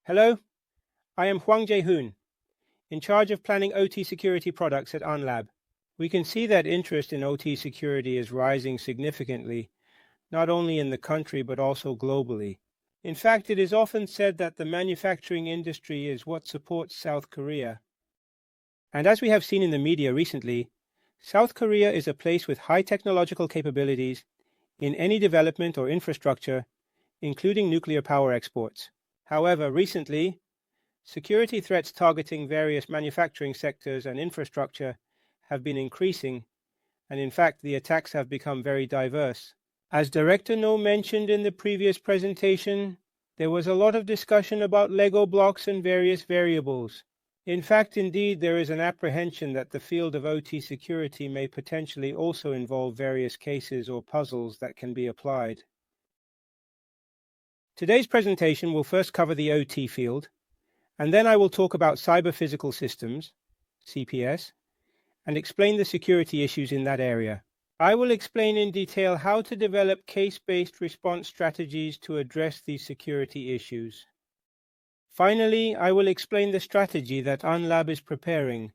Hello, I am Hwang Jaehoon, in charge of planning OT security products at AhnLab. We can see that interest in OT security is rising significantly, not only in the country but also globally. In fact, it is often said that the manufacturing industry is what supports South Korea. And as we have seen in the media recently, South Korea is a place with high technological capabilities in any development or infrastructure, including nuclear power exports. However, recently, security threats targeting various manufacturing sectors and infrastructure have been increasing, and in fact the attacks have become very diverse. As Director No mentioned in the previous presentation, there was a lot of discussion about Lego blocks and various variables. In fact, indeed, there is an apprehension that the field of OT security may potentially also involve various cases or puzzles that can be applied. Today's presentation will first cover the OT field, and then I will talk about cyber-physical systems, CPS, and explain the security issues in that area. I will explain in detail how to develop case-based response strategies to address these security issues. Finally, I will explain the strategy that AhnLab is preparing,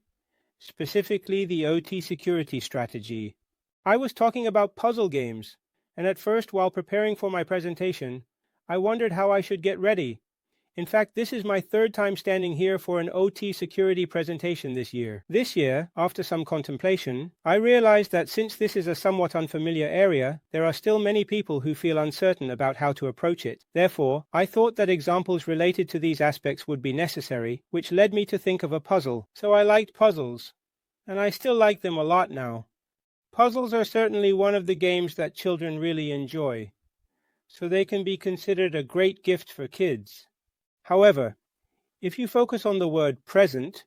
specifically the OT security strategy. I was talking about puzzle games, and at first, while preparing for my presentation, I wondered how I should get ready. In fact, this is my third time standing here for an OT security presentation this year. This year, after some contemplation, I realized that since this is a somewhat unfamiliar area, there are still many people who feel uncertain about how to approach it. Therefore, I thought that examples related to these aspects would be necessary, which led me to think of a puzzle. So I liked puzzles, and I still like them a lot now. Puzzles are certainly one of the games that children really enjoy, so they can be considered a great gift for kids. However, if you focus on the word present,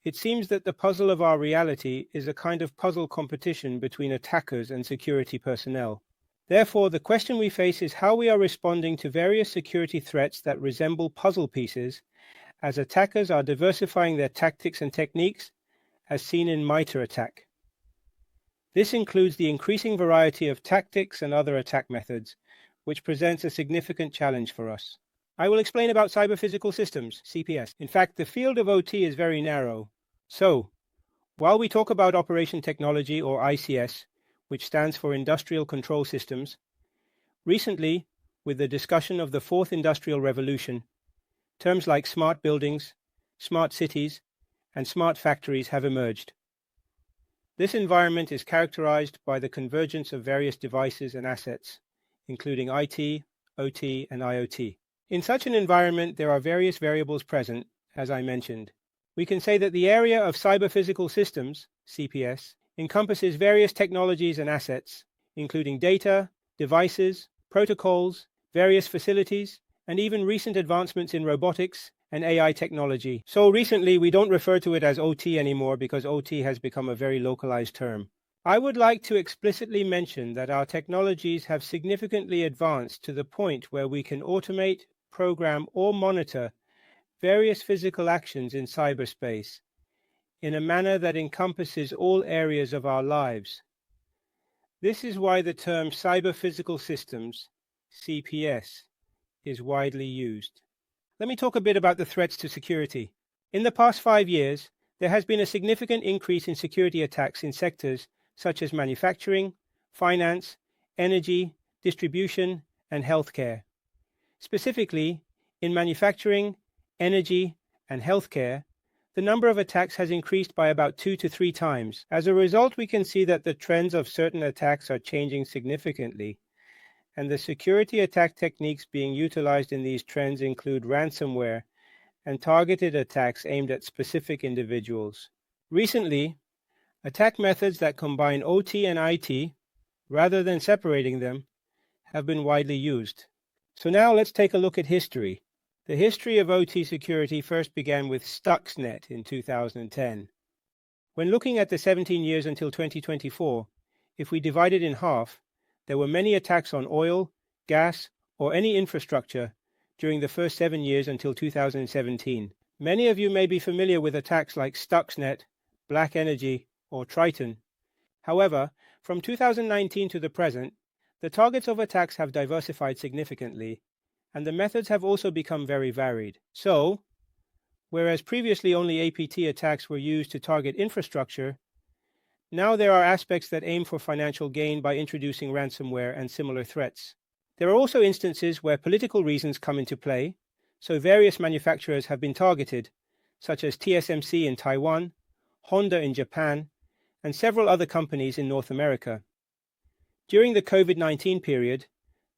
it seems that the puzzle of our reality is a kind of puzzle competition between attackers and security personnel. Therefore, the question we face is how we are responding to various security threats that resemble puzzle pieces, as attackers are diversifying their tactics and techniques, as seen in MITRE attack. This includes the increasing variety of tactics and other attack methods, which presents a significant challenge for us. I will explain about cyber-physical systems, CPS. In fact, the field of OT is very narrow. So, while we talk about operation technology, or ICS, which stands for Industrial Control Systems, recently, with the discussion of the Fourth Industrial Revolution, terms like smart buildings, smart cities, and smart factories have emerged. This environment is characterized by the convergence of various devices and assets, including IT, OT, and IoT. In such an environment, there are various variables present, as I mentioned. We can say that the area of cyber-physical systems, CPS, encompasses various technologies and assets, including data, devices, protocols, various facilities, and even recent advancements in robotics and AI technology. So recently, we don't refer to it as OT anymore because OT has become a very localized term. I would like to explicitly mention that our technologies have significantly advanced to the point where we can automate, program, or monitor various physical actions in cyberspace in a manner that encompasses all areas of our lives. This is why the term cyber-physical systems, CPS, is widely used. Let me talk a bit about the threats to security. In the past 5 years, there has been a significant increase in security attacks in sectors such as manufacturing, finance, energy, distribution, and healthcare. Specifically, in manufacturing, energy, and healthcare, the number of attacks has increased by about 2 to 3 times. As a result, we can see that the trends of certain attacks are changing significantly, and the security attack techniques being utilized in these trends include ransomware and targeted attacks aimed at specific individuals. Recently, attack methods that combine OT and IT, rather than separating them, have been widely used. So now let's take a look at history. The history of OT security first began with Stuxnet in 2010. When looking at the 17 years until 2024, if we divide it in half, there were many attacks on oil, gas, or any infrastructure during the first 7 years until 2017. Many of you may be familiar with attacks like Stuxnet, Black Energy, or Triton. However, from 2019 to the present, the targets of attacks have diversified significantly, and the methods have also become very varied. So, whereas previously only APT attacks were used to target infrastructure, now there are aspects that aim for financial gain by introducing ransomware and similar threats. There are also instances where political reasons come into play, so various manufacturers have been targeted, such as TSMC in Taiwan, Honda in Japan, and several other companies in North America. During the COVID-19 period,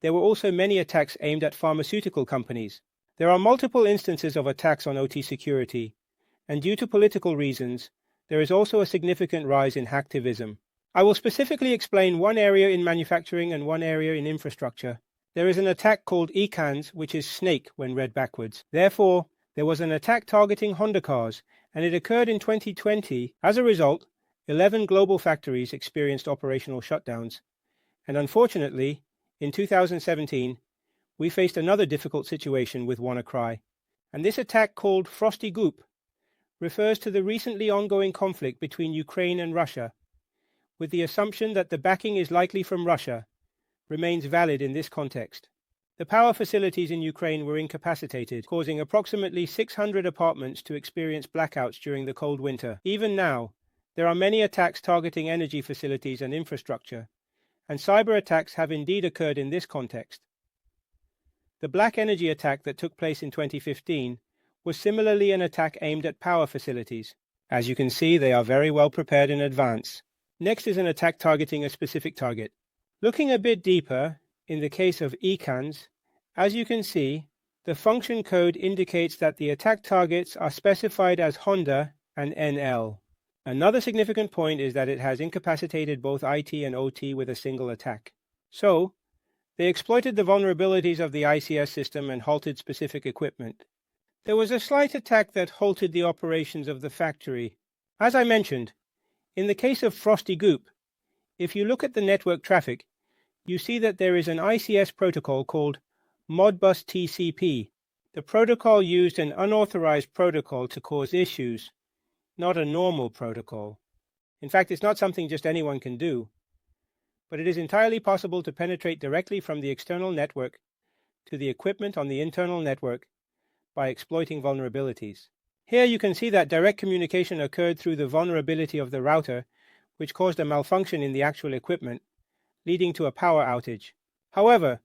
there were also many attacks aimed at pharmaceutical companies. There are multiple instances of attacks on OT security, and due to political reasons, there is also a significant rise in hacktivism. I will specifically explain one area in manufacturing and one area in infrastructure. There is an attack called ECANS, which is snake when read backwards. Therefore, there was an attack targeting Honda cars, and it occurred in 2020. As a result, 11 global factories experienced operational shutdowns. And unfortunately, in 2017, we faced another difficult situation with WannaCry. And this attack, called Frosty Goop, refers to the recently ongoing conflict between Ukraine and Russia, with the assumption that the backing is likely from Russia, remains valid in this context. The power facilities in Ukraine were incapacitated, causing approximately 600 apartments to experience blackouts during the cold winter. Even now, there are many attacks targeting energy facilities and infrastructure, and cyber attacks have indeed occurred in this context. The Black Energy attack that took place in 2015 was similarly an attack aimed at power facilities. As you can see, they are very well prepared in advance. Next is an attack targeting a specific target. Looking a bit deeper, in the case of ECANS, as you can see, the function code indicates that the attack targets are specified as Honda and NL. Another significant point is that it has incapacitated both IT and OT with a single attack. So, they exploited the vulnerabilities of the ICS system and halted specific equipment. There was a slight attack that halted the operations of the factory. As I mentioned, in the case of Frosty Goop, if you look at the network traffic, you see that there is an ICS protocol called Modbus TCP. The protocol used an unauthorized protocol to cause issues, not a normal protocol. In fact, it's not something just anyone can do, but it is entirely possible to penetrate directly from the external network to the equipment on the internal network by exploiting vulnerabilities. Here you can see that direct communication occurred through the vulnerability of the router, which caused a malfunction in the actual equipment, leading to a power outage. However,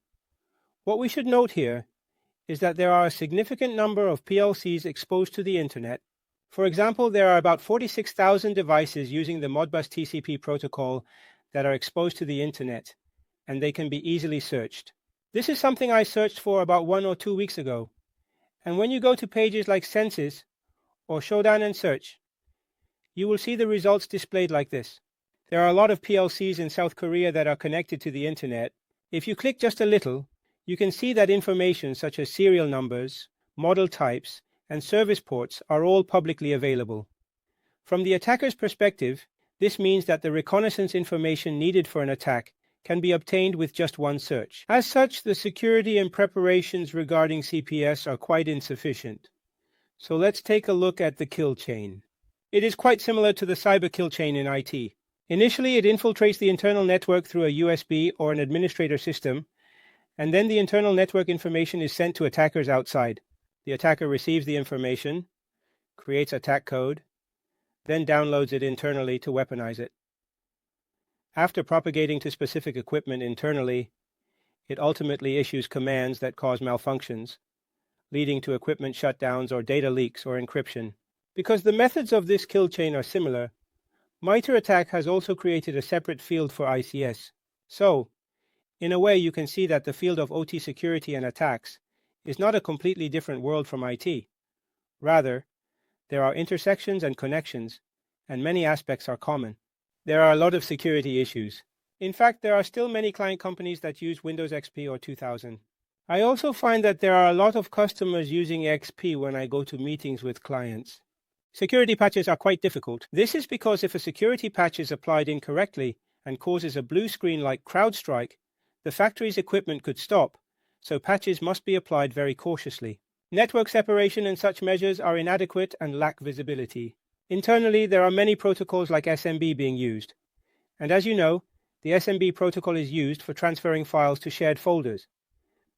what we should note here is that there are a significant number of PLCs exposed to the internet. For example, there are about 46,000 devices using the Modbus TCP protocol that are exposed to the internet, and they can be easily searched. This is something I searched for about 1 or 2 weeks ago. And when you go to pages like Census or Showdown and Search, you will see the results displayed like this. There are a lot of PLCs in South Korea that are connected to the internet. If you click just a little, you can see that information such as serial numbers, model types, and service ports are all publicly available. From the attacker's perspective, this means that the reconnaissance information needed for an attack can be obtained with just one search. As such, the security and preparations regarding CPS are quite insufficient. So let's take a look at the kill chain. It is quite similar to the cyber kill chain in IT. Initially, it infiltrates the internal network through a USB or an administrator system, and then the internal network information is sent to attackers outside. The attacker receives the information, creates attack code, then downloads it internally to weaponize it. After propagating to specific equipment internally, it ultimately issues commands that cause malfunctions, leading to equipment shutdowns or data leaks or encryption. Because the methods of this kill chain are similar, MITRE ATT&CK has also created a separate field for ICS. So, in a way, you can see that the field of OT security and attacks is not a completely different world from IT. Rather, there are intersections and connections, and many aspects are common. There are a lot of security issues. In fact, there are still many client companies that use Windows XP or 2000. I also find that there are a lot of customers using XP when I go to meetings with clients. Security patches are quite difficult. This is because if a security patch is applied incorrectly and causes a blue screen like CrowdStrike, the factory's equipment could stop, so patches must be applied very cautiously. Network separation and such measures are inadequate and lack visibility. Internally, there are many protocols like SMB being used. And as you know, the SMB protocol is used for transferring files to shared folders.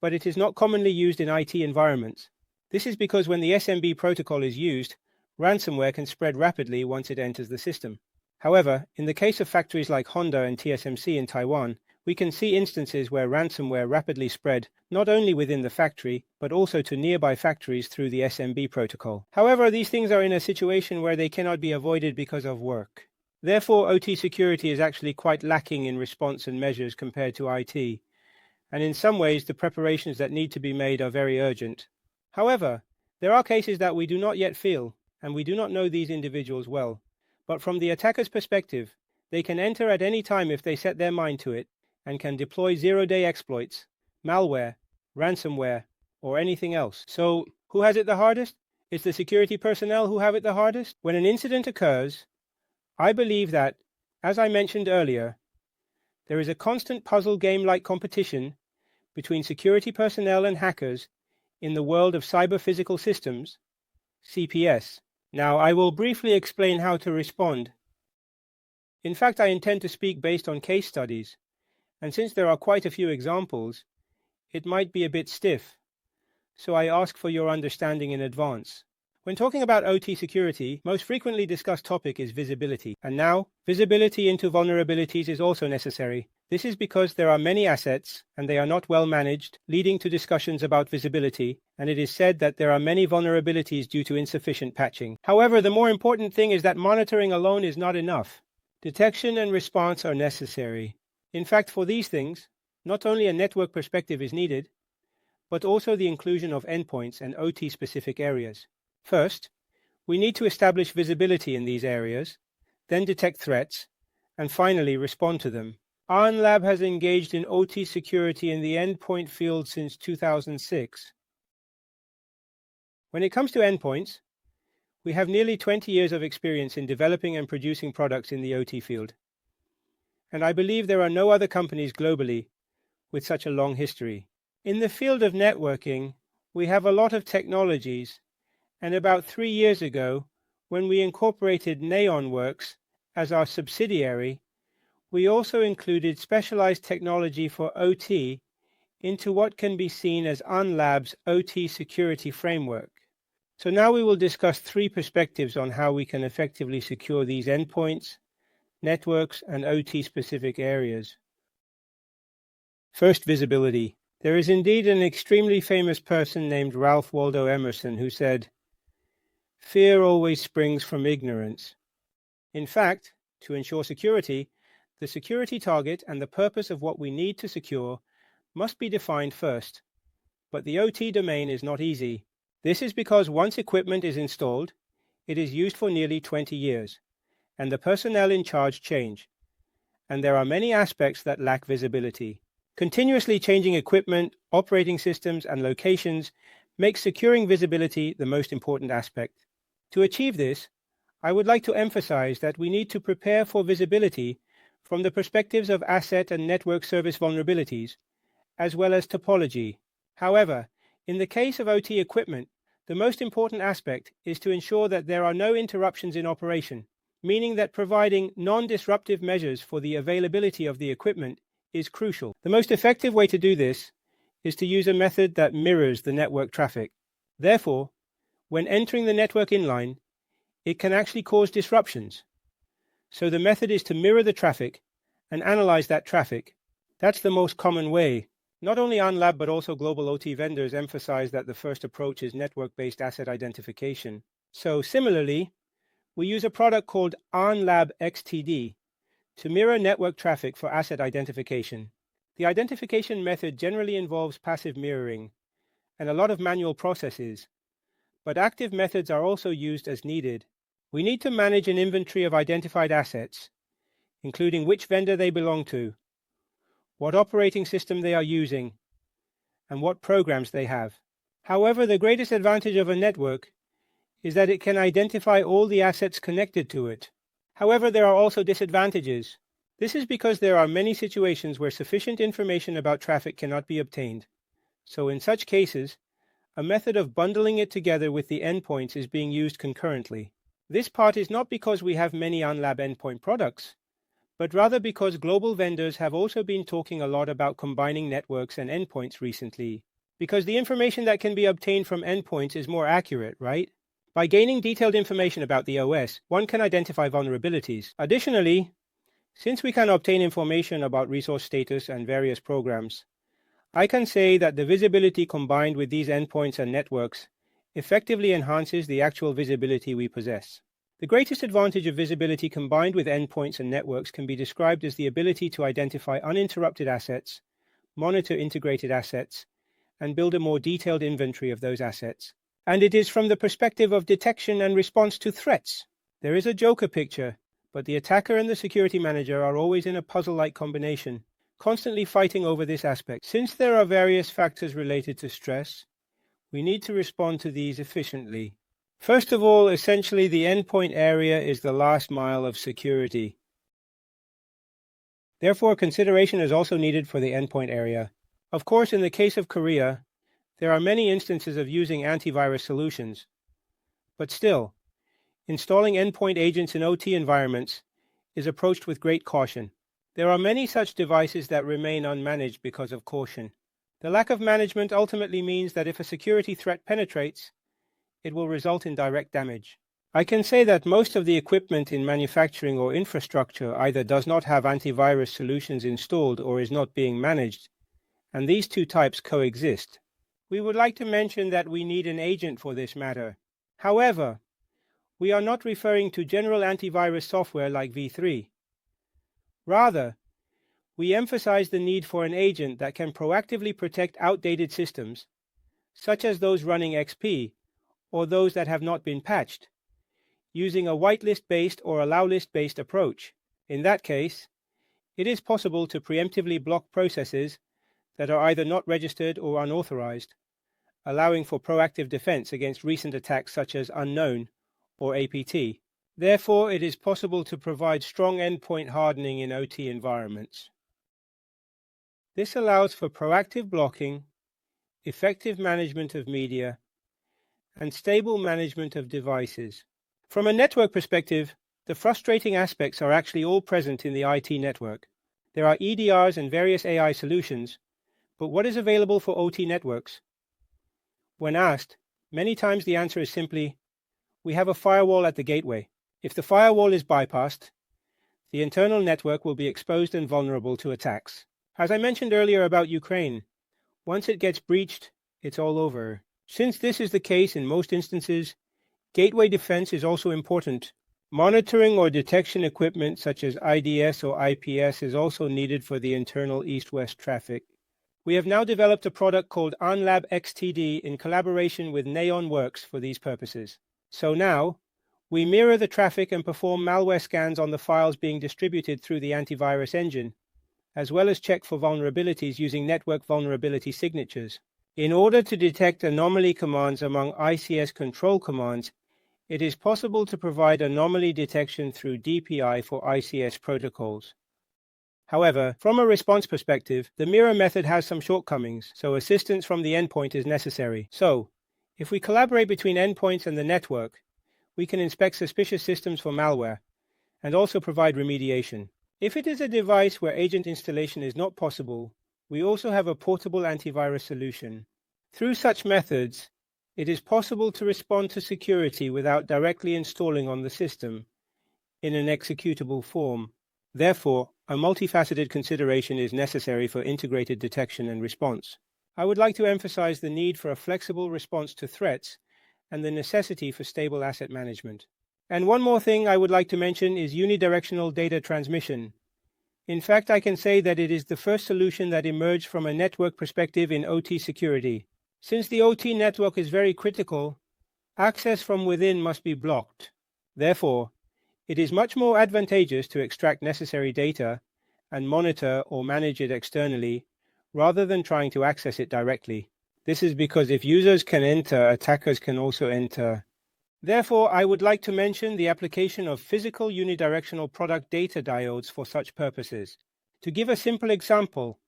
but it is not commonly used in IT environments. This is because when the SMB protocol is used, ransomware can spread rapidly once it enters the system. However, in the case of factories like Honda and TSMC in Taiwan, we can see instances where ransomware rapidly spread not only within the factory, but also to nearby factories through the SMB protocol. However, these things are in a situation where they cannot be avoided because of work. Therefore, OT security is actually quite lacking in response and measures compared to IT, and in some ways the preparations that need to be made are very urgent. However, there are cases that we do not yet feel, and we do not know these individuals well. But from the attacker's perspective, they can enter at any time if they set their mind to it, and can deploy zero-day exploits, malware, ransomware, or anything else. So, who has it the hardest? It's the security personnel who have it the hardest? When an incident occurs, I believe that, as I mentioned earlier, there is a constant puzzle game-like competition between security personnel and hackers in the world of cyber-physical systems, CPS. Now, I will briefly explain how to respond. In fact, I intend to speak based on case studies, and since there are quite a few examples, it might be a bit stiff, so I ask for your understanding in advance. When talking about OT security, most frequently discussed topic is visibility, and now, visibility into vulnerabilities is also necessary. This is because there are many assets, and they are not well managed, leading to discussions about visibility, and it is said that there are many vulnerabilities due to insufficient patching. However, the more important thing is that monitoring alone is not enough. Detection and response are necessary. In fact, for these things, not only a network perspective is needed, but also the inclusion of endpoints and OT-specific areas. First, we need to establish visibility in these areas, then detect threats, and finally respond to them. AhnLab has engaged in OT security in the endpoint field since 2006. When it comes to endpoints, we have nearly 20 years of experience in developing and producing products in the OT field. And I believe there are no other companies globally with such a long history. In the field of networking, we have a lot of technologies, and about 3 years ago, when we incorporated NeonWorks as our subsidiary, we also included specialized technology for OT into what can be seen as AhnLab's OT security framework. So now we will discuss 3 perspectives on how we can effectively secure these endpoints, networks, and OT-specific areas. First, visibility. There is indeed an extremely famous person named Ralph Waldo Emerson who said, "Fear always springs from ignorance." In fact, to ensure security, the security target and the purpose of what we need to secure must be defined first. But the OT domain is not easy. This is because once equipment is installed, it is used for nearly 20 years, and the personnel in charge change, and there are many aspects that lack visibility. Continuously changing equipment, operating systems, and locations makes securing visibility the most important aspect. To achieve this, I would like to emphasize that we need to prepare for visibility from the perspectives of asset and network service vulnerabilities, as well as topology. However, in the case of OT equipment, the most important aspect is to ensure that there are no interruptions in operation, meaning that providing non-disruptive measures for the availability of the equipment is crucial. The most effective way to do this is to use a method that mirrors the network traffic. Therefore, when entering the network inline, it can actually cause disruptions. So the method is to mirror the traffic and analyze that traffic. That's the most common way. Not only AhnLab but also global OT vendors emphasize that the first approach is network-based asset identification. So similarly, we use a product called AhnLab XTD to mirror network traffic for asset identification. The identification method generally involves passive mirroring and a lot of manual processes, but active methods are also used as needed. We need to manage an inventory of identified assets, including which vendor they belong to, what operating system they are using, and what programs they have. However, the greatest advantage of a network is that it can identify all the assets connected to it. However, there are also disadvantages. This is because there are many situations where sufficient information about traffic cannot be obtained. So in such cases, a method of bundling it together with the endpoints is being used concurrently. This part is not because we have many AhnLab endpoint products, but rather because global vendors have also been talking a lot about combining networks and endpoints recently. Because the information that can be obtained from endpoints is more accurate, right? By gaining detailed information about the OS, one can identify vulnerabilities. Additionally, since we can obtain information about resource status and various programs, I can say that the visibility combined with these endpoints and networks effectively enhances the actual visibility we possess. The greatest advantage of visibility combined with endpoints and networks can be described as the ability to identify uninterrupted assets, monitor integrated assets, and build a more detailed inventory of those assets. And it is from the perspective of detection and response to threats. There is a Joker picture, but the attacker and the security manager are always in a puzzle-like combination, constantly fighting over this aspect. Since there are various factors related to stress, we need to respond to these efficiently. First of all, essentially the endpoint area is the last mile of security. Therefore, consideration is also needed for the endpoint area. Of course, in the case of Korea, there are many instances of using antivirus solutions. But still, installing endpoint agents in OT environments is approached with great caution. There are many such devices that remain unmanaged because of caution. The lack of management ultimately means that if a security threat penetrates, it will result in direct damage. I can say that most of the equipment in manufacturing or infrastructure either does not have antivirus solutions installed or is not being managed, and these two types coexist. We would like to mention that we need an agent for this matter. However, we are not referring to general antivirus software like V3. Rather, we emphasize the need for an agent that can proactively protect outdated systems, such as those running XP, or those that have not been patched, using a whitelist-based or allow list-based approach. In that case, it is possible to preemptively block processes that are either not registered or unauthorized, allowing for proactive defense against recent attacks such as unknown or APT. Therefore, it is possible to provide strong endpoint hardening in OT environments. This allows for proactive blocking, effective management of media, and stable management of devices. From a network perspective, the frustrating aspects are actually all present in the IT network. There are EDRs and various AI solutions, but what is available for OT networks? When asked, many times the answer is simply, we have a firewall at the gateway. If the firewall is bypassed, the internal network will be exposed and vulnerable to attacks. As I mentioned earlier about Ukraine, once it gets breached, it's all over. Since this is the case in most instances, gateway defense is also important. Monitoring or detection equipment such as IDS or IPS is also needed for the internal east-west traffic. We have now developed a product called AhnLab XTD in collaboration with NeonWorks for these purposes. So now, we mirror the traffic and perform malware scans on the files being distributed through the antivirus engine, as well as check for vulnerabilities using network vulnerability signatures. In order to detect anomaly commands among ICS control commands, it is possible to provide anomaly detection through DPI for ICS protocols. However, from a response perspective, the mirror method has some shortcomings, so assistance from the endpoint is necessary. So, if we collaborate between endpoints and the network, we can inspect suspicious systems for malware, and also provide remediation. If it is a device where agent installation is not possible, we also have a portable antivirus solution. Through such methods, it is possible to respond to security without directly installing on the system in an executable form. Therefore, a multifaceted consideration is necessary for integrated detection and response. I would like to emphasize the need for a flexible response to threats and the necessity for stable asset management. And one more thing I would like to mention is unidirectional data transmission. In fact, I can say that it is the first solution that emerged from a network perspective in OT security. Since the OT network is very critical, access from within must be blocked. Therefore, it is much more advantageous to extract necessary data and monitor or manage it externally rather than trying to access it directly. This is because if users can enter, attackers can also enter. Therefore, I would like to mention the application of physical unidirectional product data diodes for such purposes. To give a simple example,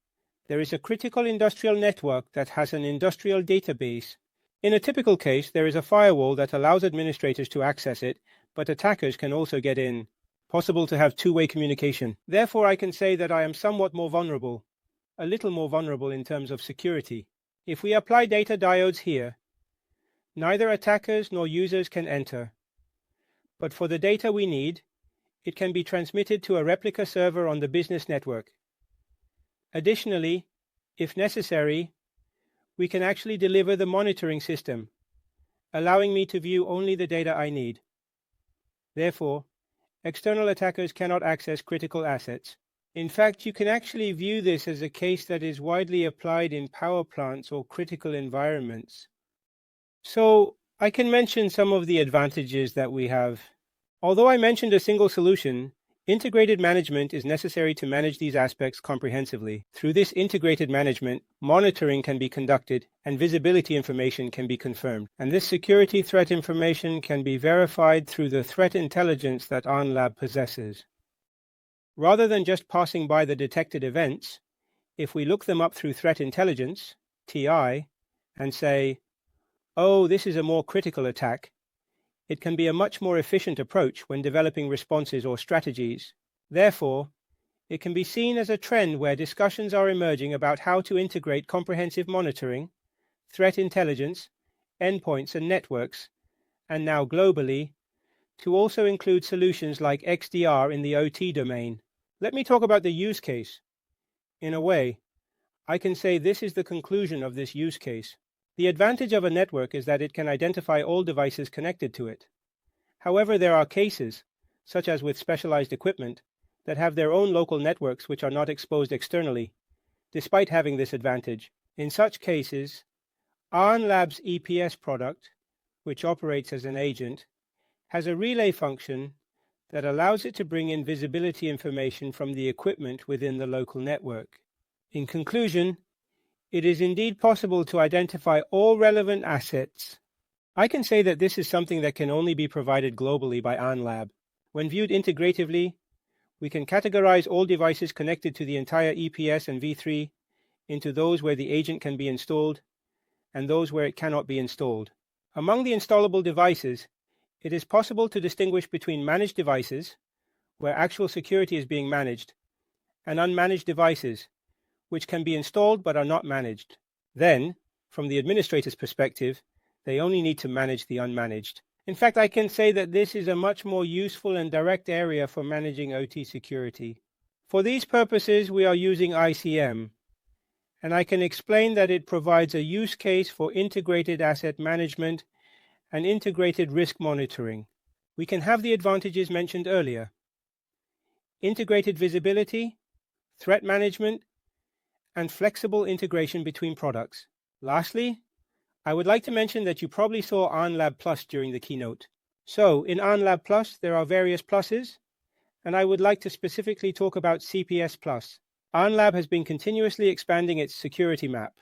there is a critical industrial network that has an industrial database. In a typical case, there is a firewall that allows administrators to access it, but attackers can also get in. Possible to have two-way communication. Therefore, I can say that I am somewhat more vulnerable, a little more vulnerable in terms of security. If we apply data diodes here, neither attackers nor users can enter. But for the data we need, it can be transmitted to a replica server on the business network. Additionally, if necessary, we can actually deliver the monitoring system, allowing me to view only the data I need. Therefore, external attackers cannot access critical assets. In fact, you can actually view this as a case that is widely applied in power plants or critical environments. So, I can mention some of the advantages that we have. Although I mentioned a single solution, integrated management is necessary to manage these aspects comprehensively. Through this integrated management, monitoring can be conducted and visibility information can be confirmed. And this security threat information can be verified through the threat intelligence that AhnLab possesses. Rather than just passing by the detected events, if we look them up through threat intelligence, TI, and say, oh, this is a more critical attack, it can be a much more efficient approach when developing responses or strategies. Therefore, it can be seen as a trend where discussions are emerging about how to integrate comprehensive monitoring, threat intelligence, endpoints and networks, and now globally, to also include solutions like XDR in the OT domain. Let me talk about the use case. In a way, I can say this is the conclusion of this use case. The advantage of a network is that it can identify all devices connected to it. However, there are cases, such as with specialized equipment, that have their own local networks which are not exposed externally, despite having this advantage. In such cases, AhnLab's EPS product, which operates as an agent, has a relay function that allows it to bring in visibility information from the equipment within the local network. In conclusion, it is indeed possible to identify all relevant assets. I can say that this is something that can only be provided globally by AhnLab. When viewed integratively, we can categorize all devices connected to the entire EPS and V3 into those where the agent can be installed and those where it cannot be installed. Among the installable devices, it is possible to distinguish between managed devices, where actual security is being managed, and unmanaged devices, which can be installed but are not managed. Then, from the administrator's perspective, they only need to manage the unmanaged. In fact, I can say that this is a much more useful and direct area for managing OT security. For these purposes, we are using ICM, and I can explain that it provides a use case for integrated asset management and integrated risk monitoring. We can have the advantages mentioned earlier: integrated visibility, threat management, and flexible integration between products. Lastly, I would like to mention that you probably saw AhnLab Plus during the keynote. So, in AhnLab Plus, there are various pluses, and I would like to specifically talk about CPS Plus. AhnLab has been continuously expanding its security map,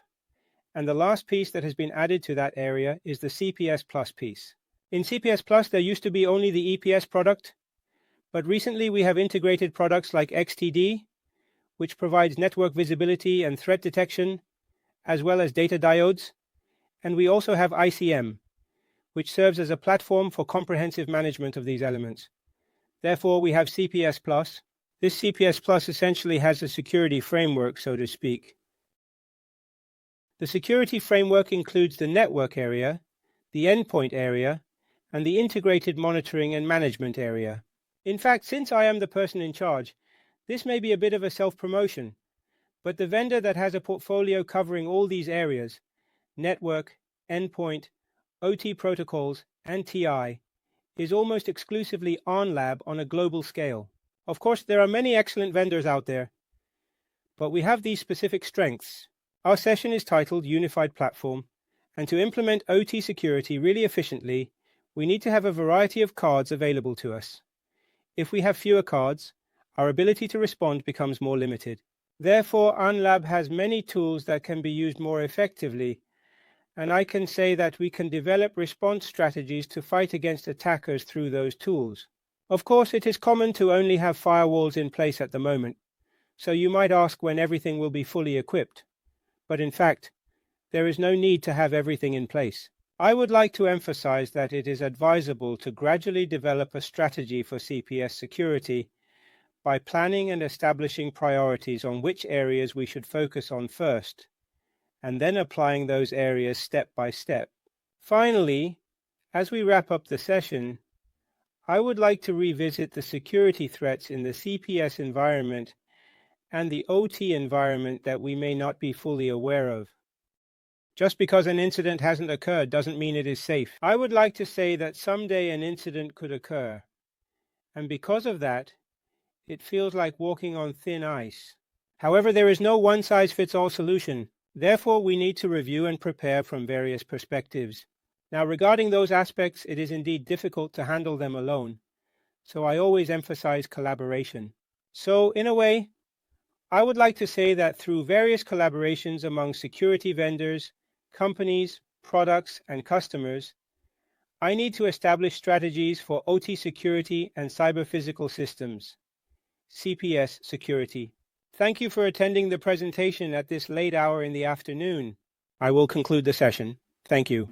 and the last piece that has been added to that area is the CPS Plus piece. In CPS Plus, there used to be only the EPS product, but recently we have integrated products like XTD, which provides network visibility and threat detection, as well as data diodes, and we also have ICM, which serves as a platform for comprehensive management of these elements. Therefore, we have CPS Plus. This CPS Plus essentially has a security framework, so to speak. The security framework includes the network area, the endpoint area, and the integrated monitoring and management area. In fact, since I am the person in charge, this may be a bit of a self-promotion, but the vendor that has a portfolio covering all these areas, network, endpoint, OT protocols, and TI, is almost exclusively AhnLab on a global scale. Of course, there are many excellent vendors out there, but we have these specific strengths. Our session is titled Unified Platform, and to implement OT security really efficiently, we need to have a variety of cards available to us. If we have fewer cards, our ability to respond becomes more limited. Therefore, AhnLab has many tools that can be used more effectively, and I can say that we can develop response strategies to fight against attackers through those tools. Of course, it is common to only have firewalls in place at the moment, so you might ask when everything will be fully equipped. But in fact, there is no need to have everything in place. I would like to emphasize that it is advisable to gradually develop a strategy for CPS security by planning and establishing priorities on which areas we should focus on first, and then applying those areas step by step. Finally, as we wrap up the session, I would like to revisit the security threats in the CPS environment and the OT environment that we may not be fully aware of. Just because an incident hasn't occurred doesn't mean it is safe. I would like to say that someday an incident could occur, and because of that, it feels like walking on thin ice. However, there is no one-size-fits-all solution. Therefore, we need to review and prepare from various perspectives. Now, regarding those aspects, it is indeed difficult to handle them alone, so I always emphasize collaboration. So, in a way, I would like to say that through various collaborations among security vendors, companies, products, and customers, I need to establish strategies for OT security and cyber-physical systems, CPS security. Thank you for attending the presentation at this late hour in the afternoon. I will conclude the session. Thank you.